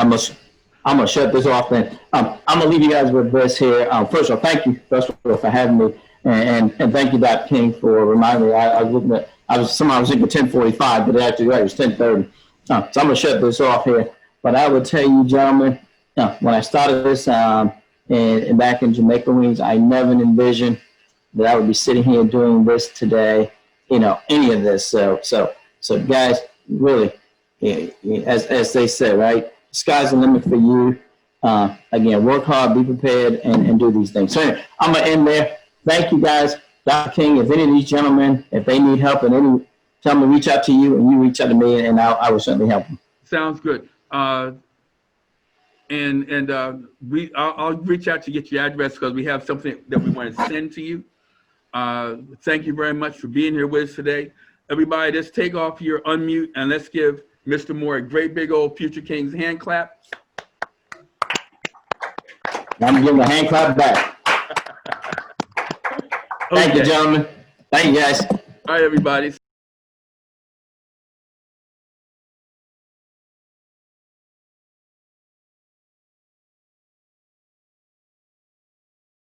gonna shut this off. Then I'm gonna leave you guys with this here. First of all, thank you for having me, and thank you, Dr. King, for reminding me. I was looking at, I was thinking 10:45, but actually it was 10:30. So I'm gonna shut this off here. But I would tell you, gentlemen, when I started this and back in Jamaica Wings, I never envisioned that I would be sitting here doing this today, any of this. So guys, really, as they say, right, sky's the limit for you. Again, work hard, be prepared, and do these things. So anyway, I'm going to end there. Thank you, guys. Dr. King, if any of these gentlemen, if they need help, and tell them to reach out to you, and you reach out to me, and I will certainly help them. Sounds good. I'll reach out to get your address because we have something that we want to send to you. Thank you very much for being here with us today. Everybody, let's take off your unmute and let's give Mr. Moore a great big old Future Kings hand clap. I'm giving a hand clap back. Thank you, gentlemen. Thank you, guys. All right, everybody.